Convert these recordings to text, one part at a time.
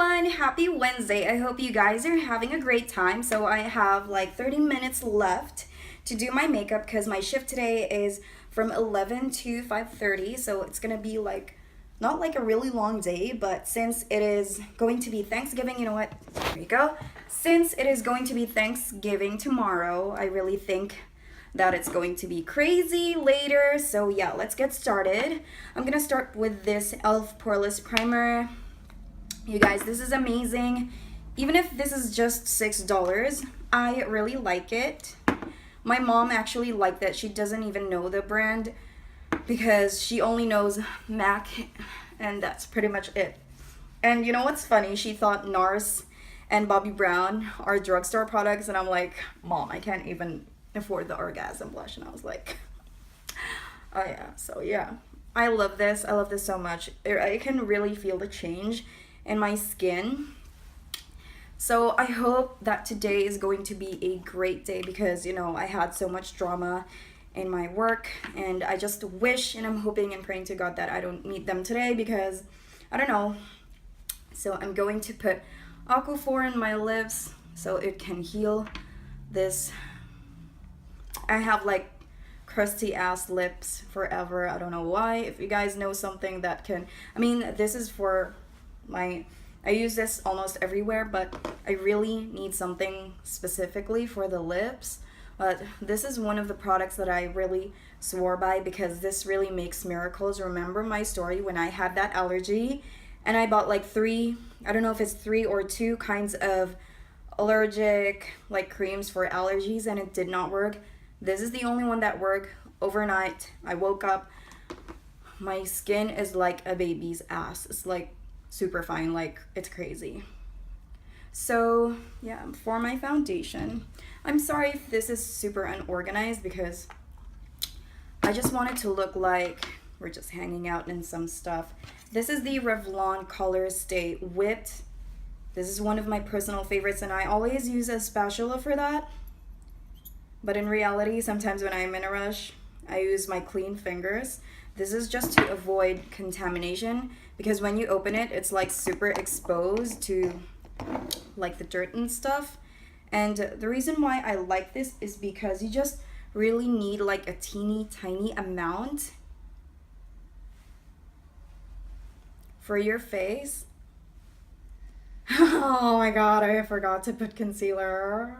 everyone, happy Wednesday. I hope you guys are having a great time. So I have like 30 minutes left to do my makeup because my shift today is from 11 to 5:30. So it's gonna be like not like a really long day, but since it is going to be Thanksgiving, you know what? There you go. Since it is going to be Thanksgiving tomorrow, I really think that it's going to be crazy later. So yeah, let's get started. I'm gonna start with this e.l.f. Poreless Primer. You guys, this is amazing. Even if this is just $6, I really like it. My mom actually liked it. She doesn't even know the brand because she only knows MAC, and that's pretty much it. And you know what's funny? She thought NARS and Bobbi Brown are drugstore products, and I'm like, Mom, I can't even afford the orgasm blush. And I was like, oh yeah. So yeah, I love this. I love this so much. I can really feel the change in my skin. So I hope that today is going to be a great day because, you know, I had so much drama in my work, and I just wish and I'm hoping and praying to God that I don't meet them today because I don't know. So I'm going to put Aquaphor in my lips so it can heal this. I have like crusty ass lips forever. I don't know why. If you guys know something that can, I mean, this is for I use this almost everywhere, but I really need something specifically for the lips. But this is one of the products that I really swore by because this really makes miracles. Remember my story when I had that allergy and I bought like I don't know if it's 3 or 2 kinds of allergic like creams for allergies, and it did not work. This is the only one that worked. Overnight, I woke up, my skin is like a baby's ass. It's like super fine, like it's crazy. So yeah, for my foundation, I'm sorry if this is super unorganized because I just want it to look like we're just hanging out in some stuff. This is the Revlon Color Stay Whipped. This is one of my personal favorites, and I always use a spatula for that. But in reality, sometimes when I'm in a rush, I use my clean fingers. This is just to avoid contamination because when you open it, it's like super exposed to like the dirt and stuff. And the reason why I like this is because you just really need like a teeny tiny amount for your face. Oh my god, I forgot to put concealer.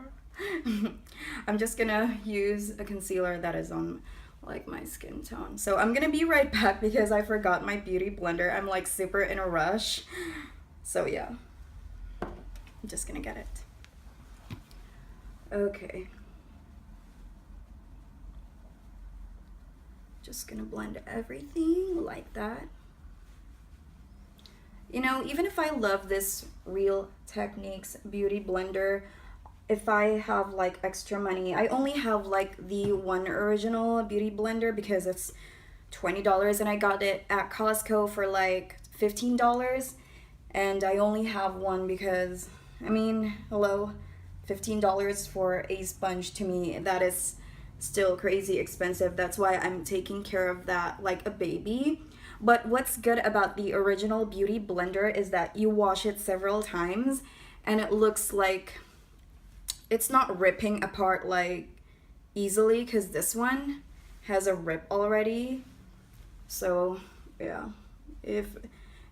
I'm just gonna use a concealer that is on like my skin tone. So I'm gonna be right back because I forgot my beauty blender. I'm like super in a rush. So yeah, I'm just gonna get it. Okay. Just gonna blend everything like that. You know, even if I love this Real Techniques beauty blender, if I have like extra money, I only have like the one original beauty blender because it's $20 and I got it at Costco for like $15, and I only have one because, I mean, hello, $15 for a sponge, to me that is still crazy expensive. That's why I'm taking care of that like a baby. But what's good about the original beauty blender is that you wash it several times and it looks like it's not ripping apart like easily, because this one has a rip already. So yeah, if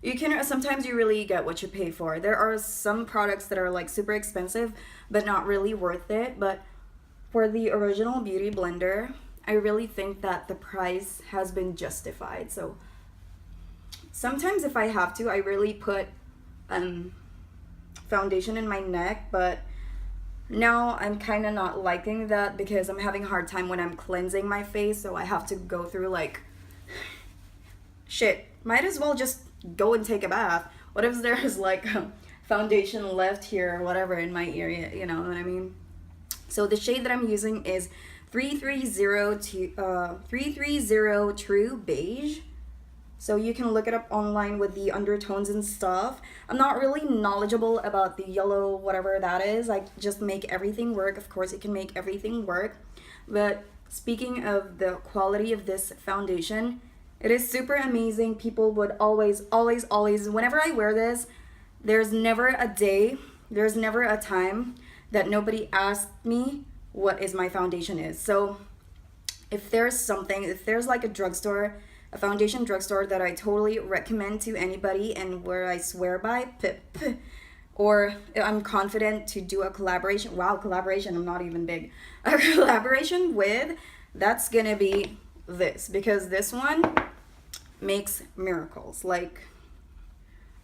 you can, sometimes you really get what you pay for. There are some products that are like super expensive but not really worth it, but for the original beauty blender, I really think that the price has been justified. So sometimes if I have to, I really put foundation in my neck, but now I'm kind of not liking that because I'm having a hard time when I'm cleansing my face, so I have to go through like, shit, might as well just go and take a bath. What if there's like foundation left here or whatever in my area, you know what I mean? So the shade that I'm using is 330 True Beige. So you can look it up online with the undertones and stuff. I'm not really knowledgeable about the yellow, whatever that is. I just make everything work. Of course, it can make everything work. But speaking of the quality of this foundation, it is super amazing. People would always, whenever I wear this, there's never a day, there's never a time that nobody asked me what is my foundation is. So if there's something, if there's like a drugstore, a foundation drugstore that I totally recommend to anybody and where I swear by, or I'm confident to do a collaboration, wow, collaboration, I'm not even big, a collaboration with, that's gonna be this, because this one makes miracles. Like,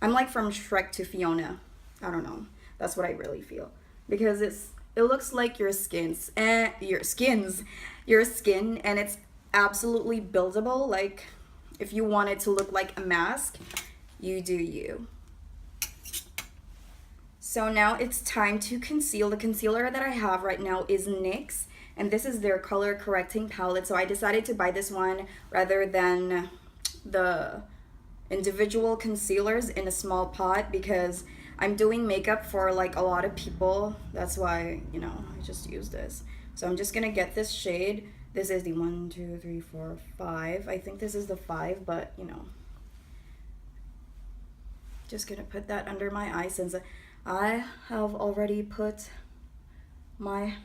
I'm like from Shrek to Fiona. I don't know. That's what I really feel. Because it looks like your skin, and it's absolutely buildable. Like, if you want it to look like a mask, you do you. So now it's time to conceal. The concealer that I have right now is NYX, and this is their color correcting palette. So I decided to buy this one rather than the individual concealers in a small pot, because I'm doing makeup for like a lot of people. That's why, you know, I just use this. So I'm just gonna get this shade. This is the 1, 2, 3, 4, 5. I think this is the 5, but you know, just gonna put that under my eye since I have already put my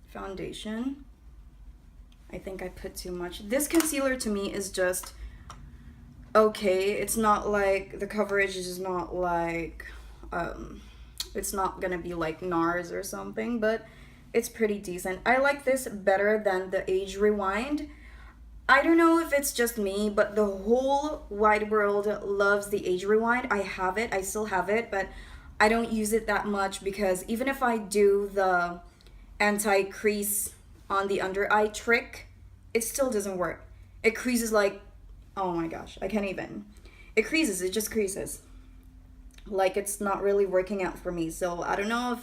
foundation. I think I put too much. This concealer to me is just okay. It's not like, the coverage is not like, it's not gonna be like NARS or something, but it's pretty decent. I like this better than the Age Rewind. I don't know if it's just me, but the whole wide world loves the Age Rewind. I have it, I still have it, but I don't use it that much because even if I do the anti-crease on the under eye trick, it still doesn't work. It creases like, oh my gosh, I can't even. It creases, it just creases. Like, it's not really working out for me. So I don't know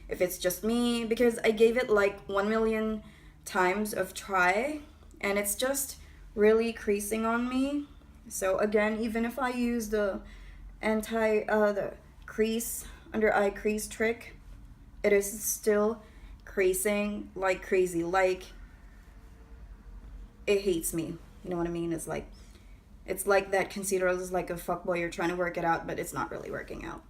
if it's just me, because I gave it like 1 million times of try and it's just really creasing on me. So again, even if I use the the crease, under eye crease trick, it is still creasing like crazy. Like, it hates me. You know what I mean? It's like that concealer is like a fuckboy. You're trying to work it out, but it's not really working out.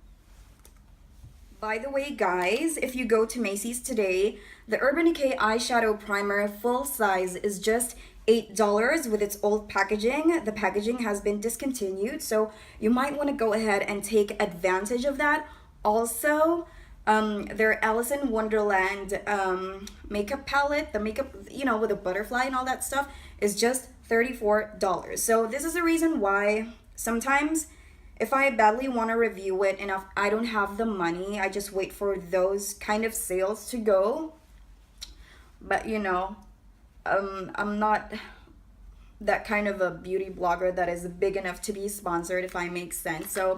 By the way, guys, if you go to Macy's today, the Urban Decay eyeshadow primer full size is just $8 with its old packaging. The packaging has been discontinued, so you might want to go ahead and take advantage of that. Also, their Alice in Wonderland makeup palette, the makeup, you know, with a butterfly and all that stuff, is just $34. So this is the reason why sometimes if I badly want to review it and if I don't have the money, I just wait for those kind of sales to go. But you know, I'm not that kind of a beauty blogger that is big enough to be sponsored, if I make sense. So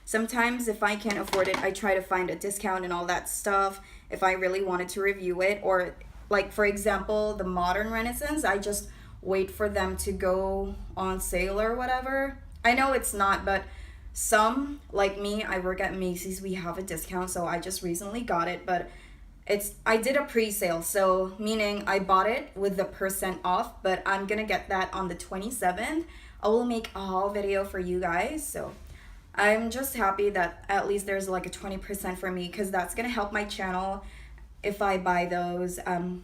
sometimes if I can't afford it, I try to find a discount and all that stuff if I really wanted to review it. Or like, for example, the Modern Renaissance, I just wait for them to go on sale or whatever. I know it's not, but some, like me, I work at Macy's, we have a discount, so I just recently got it, but I did a pre-sale, so meaning I bought it with the % off, but I'm gonna get that on the 27th. I will make a haul video for you guys, so I'm just happy that at least there's like a 20% for me, because that's gonna help my channel if I buy those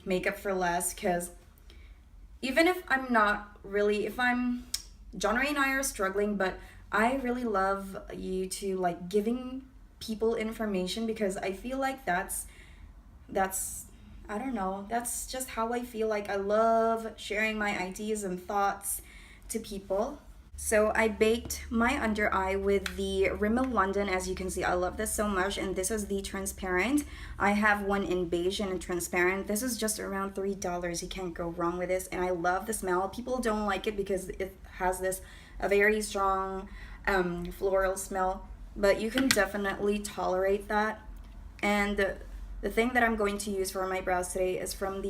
makeup for less. Because even if I'm not really, John Ray and I are struggling, but I really love you to like giving people information, because I feel like that's I don't know, that's just how I feel. Like, I love sharing my ideas and thoughts to people. So I baked my under eye with the Rimmel London. As you can see, I love this so much, and this is the transparent. I have one in beige and transparent. This is just around $3. You can't go wrong with this, and I love the smell. People don't like it because it has a very strong floral smell, but you can definitely tolerate that. And the thing that I'm going to use for my brows today is from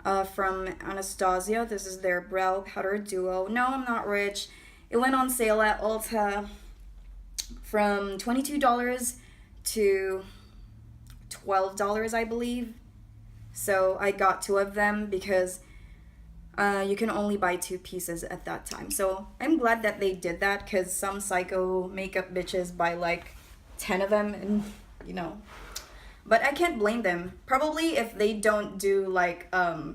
Anastasia. This is their Brow Powder Duo. No, I'm not rich. It went on sale at Ulta from $22 to $12, I believe. So I got 2 of them because you can only buy 2 pieces at that time. So I'm glad that they did that, because some psycho makeup bitches buy like 10 of them, and you know. But I can't blame them. Probably if they don't do like a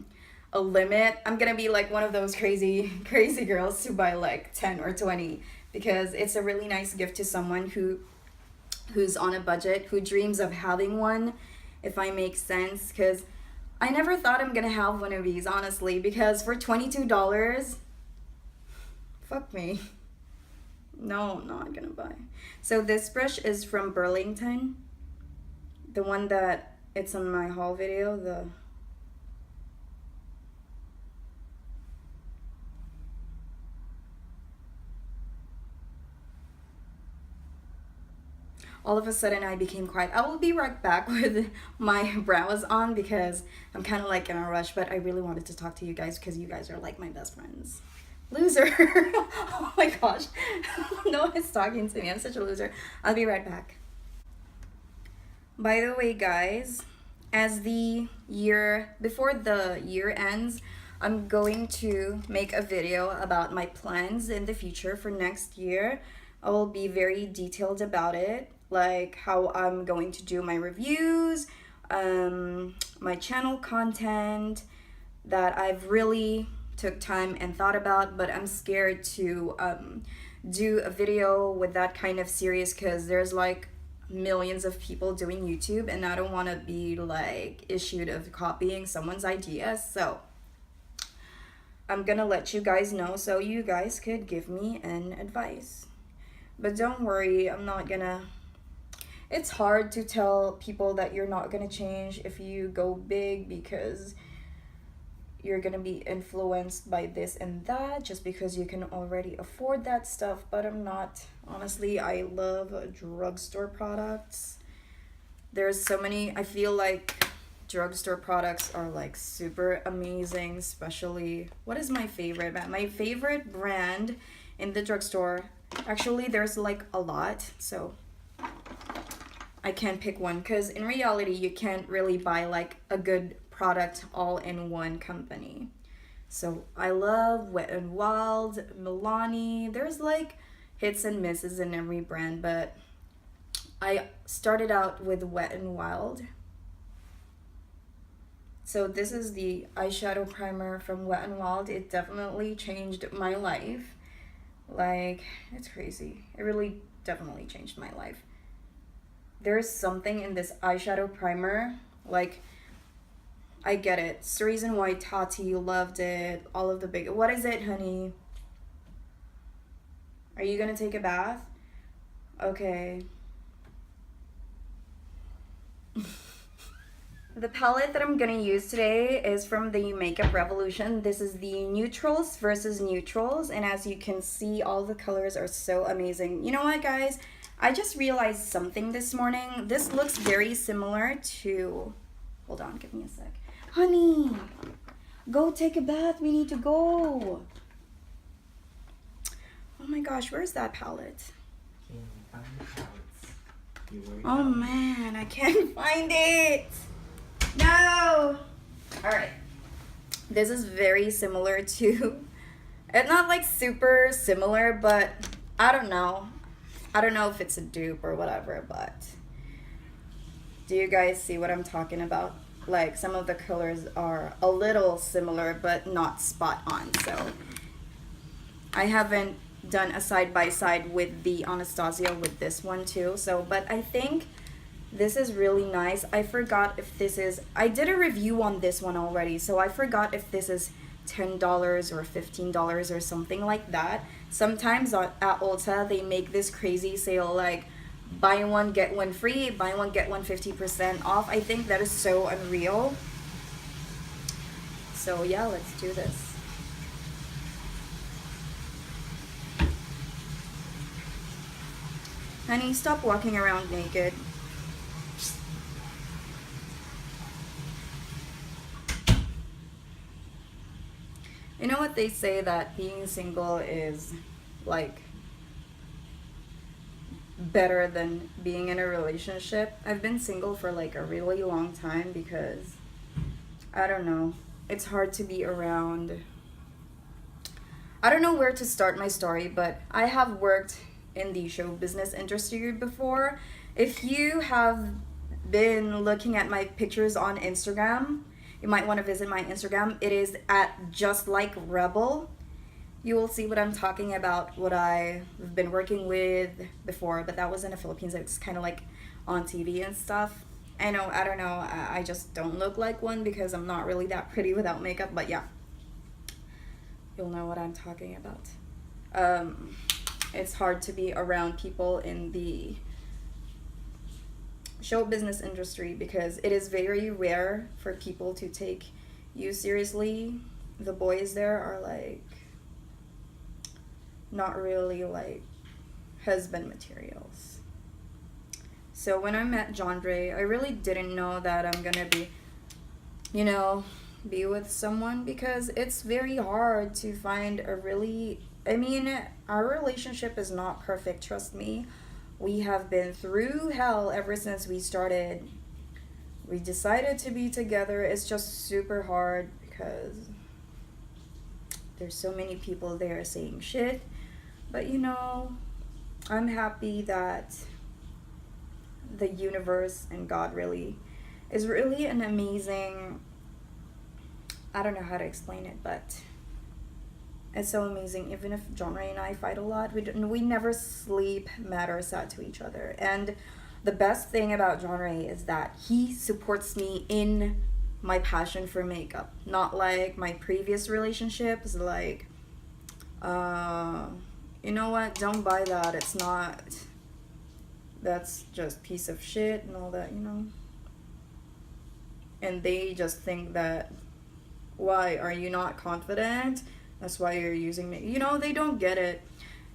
limit, I'm gonna be like one of those crazy girls who buy like 10 or 20, because it's a really nice gift to someone who's on a budget, who dreams of having one, if I make sense. Because I never thought I'm gonna have one of these, honestly, because for $22, fuck me. No, I'm not gonna buy. So this brush is from Burlington, the one that it's on my haul video. All of a sudden I became quiet. I will be right back with my brows on because I'm kind of like in a rush, but I really wanted to talk to you guys because you guys are like my best friends. Loser. Oh my gosh. No one's talking to me. I'm such a loser. I'll be right back. By the way, guys, before the year ends, I'm going to make a video about my plans in the future for next year. I will be very detailed about it, like how I'm going to do my reviews, my channel content that I've really took time and thought about, but I'm scared to do a video with that kind of series because there's like millions of people doing YouTube and I don't want to be like issued of copying someone's ideas. So I'm gonna let you guys know so you guys could give me an advice. But don't worry, it's hard to tell people that you're not gonna change if you go big because you're gonna be influenced by this and that just because you can already afford that stuff. But I'm not. Honestly, I love drugstore products. There's so many. I feel like drugstore products are like super amazing, especially, what is my favorite? My favorite brand in the drugstore, actually there's like a lot, so I can't pick one because in reality you can't really buy like a good product all in one company. So I love Wet n Wild, Milani. There's like hits and misses in every brand, but I started out with Wet n Wild. So this is the eyeshadow primer from Wet n Wild. It definitely changed my life. Like, it's crazy. It really definitely changed my life. There's something in this eyeshadow primer, like, I get it. It's the reason why Tati loved it. All of the big... What is it, honey? Are you gonna take a bath? Okay. The palette that I'm gonna use today is from the Makeup Revolution. This is the Neutrals versus Neutrals, and as you can see, all the colors are so amazing. You know what, guys? I just realized something this morning. This looks very similar to... Hold on, give me a sec. Honey, go take a bath. We need to go. Oh my gosh, where's that palette? Oh man, I can't find it. No. All right. This is very similar to, it's not like super similar, but I don't know. I don't know if it's a dupe or whatever, but do you guys see what I'm talking about? Like, some of the colors are a little similar, but not spot on. So I haven't done a side-by-side with the Anastasia with this one too. So, but I think this is really nice. I forgot if this is, I did a review on this one already, so I forgot if this is $10 or $15 or something like that. Sometimes at Ulta, they make this crazy sale, like buy one, get one free, buy one, get one 50% off. I think that is so unreal. So yeah, let's do this. Honey, stop walking around naked. You know what they say, that being single is like better than being in a relationship. I've been single for like a really long time because I don't know, it's hard to be around. I don't know where to start my story, but I have worked in the show business industry before, If you have been looking at my pictures on Instagram, you might want to visit my Instagram. It is at Just Like Rebel. You will see what I'm talking about, what I've been working with before, but that was in the Philippines. It's kind of like on TV and stuff. I don't know, I just don't look like one because I'm not really that pretty without makeup, but yeah, you'll know what I'm talking about. It's hard to be around people in the show business industry because it is very rare for people to take you seriously. The boys there are like not really like husband materials. So when I met John Ray, I really didn't know that I'm gonna be, be with someone because it's very hard to find a really, our relationship is not perfect, trust me. We have been through hell ever since we started. We decided to be together. It's just super hard because there's so many people there saying shit. But I'm happy that the universe and God really is really an amazing, I don't know how to explain it, but it's so amazing. Even if John Ray and I fight a lot, we never sleep mad or sad to each other. And the best thing about John Ray is that he supports me in my passion for makeup. Not like my previous relationships, like, you know what, don't buy that. It's not, that's just piece of shit and all that, And they just think that, why, are you not confident? That's why you're using me. They don't get it.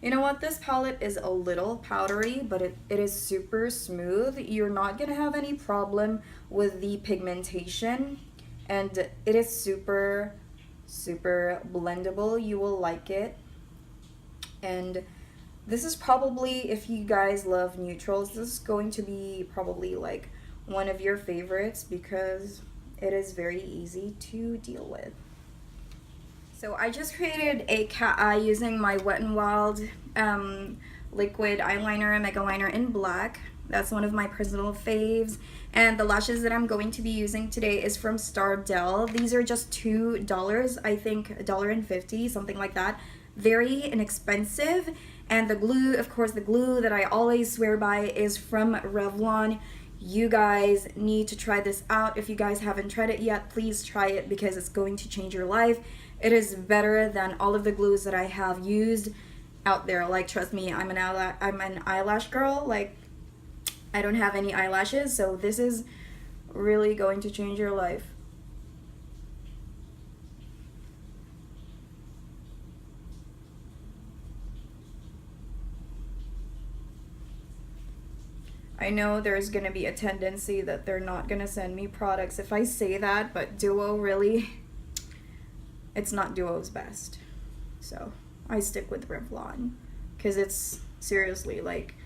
You know what? This palette is a little powdery, but it is super smooth. You're not going to have any problem with the pigmentation. And it is super, super blendable. You will like it. And this is probably, if you guys love neutrals, this is going to be probably like one of your favorites because it is very easy to deal with. So I just created a cat eye using my Wet n Wild liquid eyeliner, mega liner in black. That's one of my personal faves. And the lashes that I'm going to be using today is from Stardell. These are just $2, I think $1.50, something like that. Very inexpensive. And the glue, of course, the glue that I always swear by is from Revlon. You guys need to try this out. If you guys haven't tried it yet, please try it because it's going to change your life. It is better than all of the glues that I have used out there. Like, trust me, I'm an eyelash girl. Like, I don't have any eyelashes, so this is really going to change your life. I know there's going to be a tendency that they're not going to send me products if I say that, but Duo really, it's not Duo's best. So I stick with Revlon because it's seriously like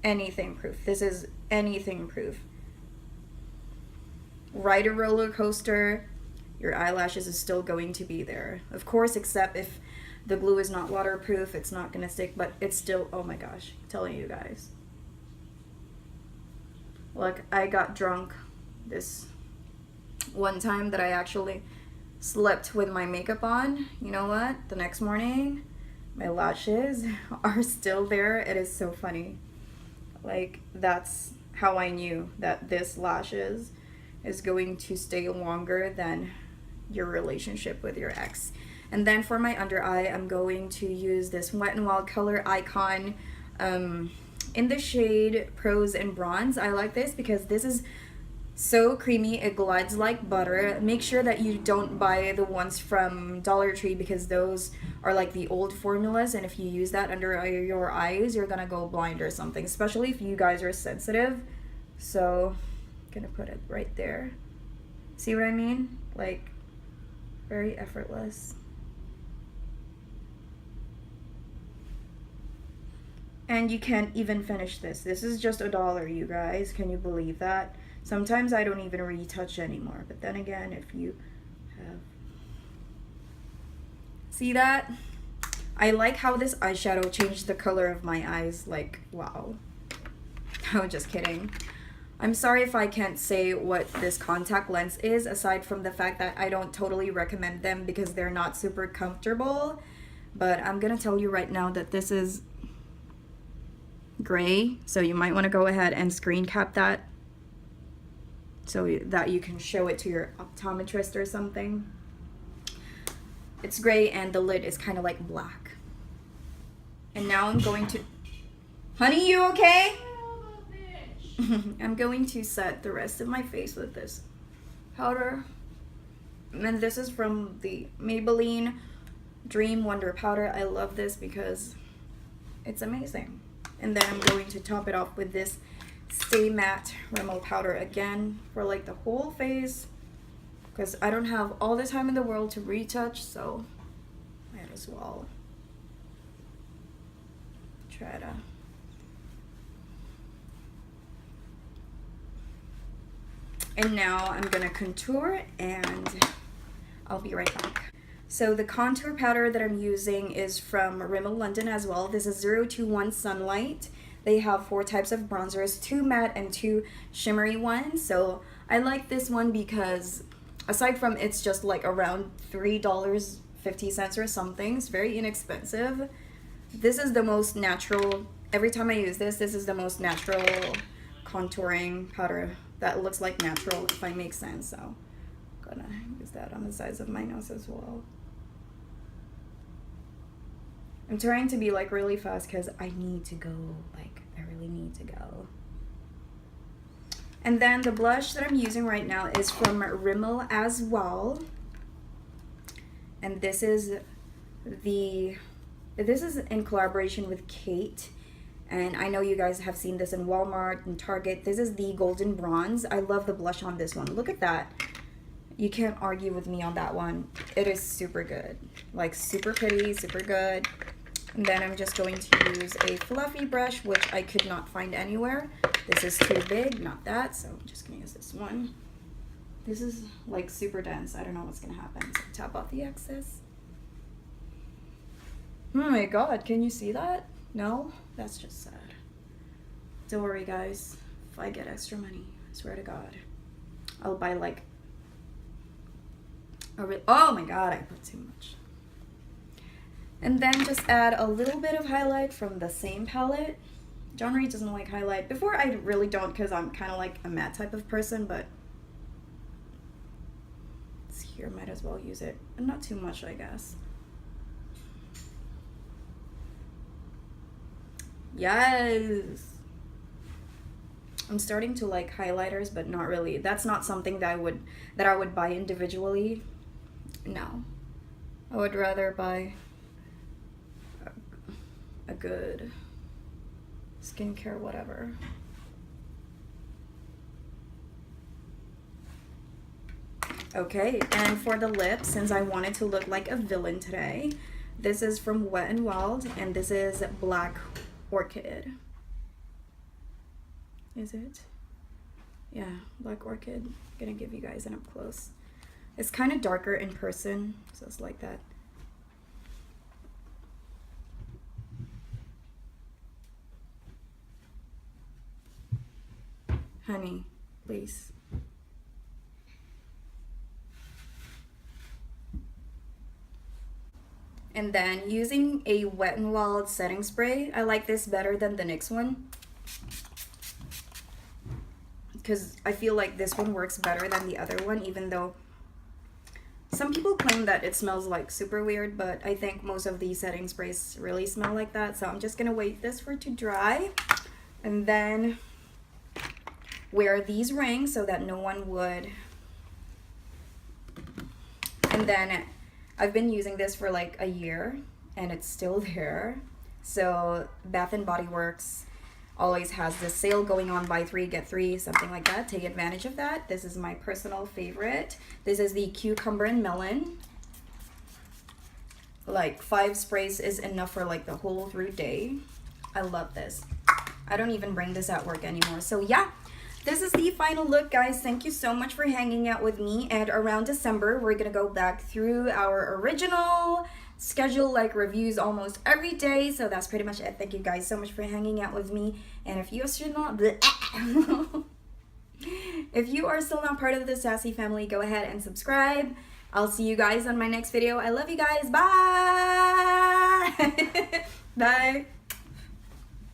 anything proof. This is anything proof. Ride a roller coaster, your eyelashes is still going to be there. Of course, except if the glue is not waterproof, it's not gonna stick, but it's still, oh my gosh, I'm telling you guys. Like, I got drunk this one time that I actually slept with my makeup on. You know what? The next morning, my lashes are still there. It is so funny. Like, that's how I knew that this lashes is going to stay longer than your relationship with your ex. And then for my under eye, I'm going to use this Wet n Wild Color Icon in the shade Prose and Bronze. I like this because this is so creamy, it glides like butter. Make sure that you don't buy the ones from Dollar Tree because those are like the old formulas, and if you use that under your eyes, you're gonna go blind or something, especially if you guys are sensitive. So I'm gonna put it right there. See what I mean? Like, very effortless. And you can't even finish this. This is just $1, you guys. Can you believe that? Sometimes I don't even retouch anymore. But then again, if you have... See that? I like how this eyeshadow changed the color of my eyes. Like, wow. I'm just kidding. I'm sorry if I can't say what this contact lens is, aside from the fact that I don't totally recommend them because they're not super comfortable. But I'm gonna tell you right now that this is gray, so you might want to go ahead and screen cap that so that you can show it to your optometrist or something. It's gray and the lid is kind of like black. And now I'm going to... Honey, you okay? I'm going to set the rest of my face with this powder. And this is from the Maybelline Dream Wonder Powder. I love this because it's amazing. And then I'm going to top it off with this Stay Matte Rimmel powder again for like the whole face, because I don't have all the time in the world to retouch, so might as well try to. And now I'm gonna contour and I'll be right back. So the contour powder that I'm using is from Rimmel London as well. This is 021 Sunlight. They have 4 types of bronzers, 2 matte and 2 shimmery ones. So I like this one because aside from it's just like around $3.50 or something, it's very inexpensive. This is the most natural, every time I use this, this is the most natural contouring powder that looks like natural, if I make sense. So I'm gonna use that on the sides of my nose as well. I'm trying to be like really fast because I need to go, like I really need to go. And then the blush that I'm using right now is from Rimmel as well. And this is in collaboration with Kate. And I know you guys have seen this in Walmart and Target. This is the Golden Bronze. I love the blush on this one. Look at that. You can't argue with me on that one. It is super good. Like super pretty, super good. And then I'm just going to use a fluffy brush, which I could not find anywhere. This is too big, not that, so I'm just gonna use this one. This is like super dense. I don't know what's gonna happen. So tap off the excess. Oh my god, can you see that? No? That's just sad. Don't worry guys, if I get extra money, I swear to god, I'll buy like oh my god, I put too much. And then just add a little bit of highlight from the same palette. John Reed doesn't like highlight. Before I really don't, because I'm kind of like a matte type of person, but it's here, might as well use it. And not too much, I guess. Yes! I'm starting to like highlighters, but not really. That's not something that I would buy individually. No. I would rather buy a good skincare whatever. Okay, and for the lips, since I wanted to look like a villain today, this is from Wet n Wild, and this is Black Orchid. Is it? Yeah, Black Orchid. I'm gonna give you guys an up close. It's kind of darker in person, so it's like that. Honey, please. And then using a Wet n Wild setting spray, I like this better than the NYX one, because I feel like this one works better than the other one, even though some people claim that it smells like super weird, but I think most of these setting sprays really smell like that. So I'm just gonna wait this for it to dry and then wear these rings so that no one would. And then I've been using this for like a year and it's still there. So Bath and Body Works always has this sale going on, buy 3 get 3, something like that. Take advantage of that. This is my personal favorite. This is the Cucumber and Melon. Like 5 sprays is enough for like the whole through day. I love this. I don't even bring this at work anymore. So yeah, this is the final look, guys. Thank you so much for hanging out with me. And around December, we're gonna go back through our original schedule like reviews almost every day. So that's pretty much it. Thank you guys so much for hanging out with me. And if you are still not if you are still not part of the Sassy family, go ahead and subscribe. I'll see you guys on my next video. I love you guys. Bye. Bye.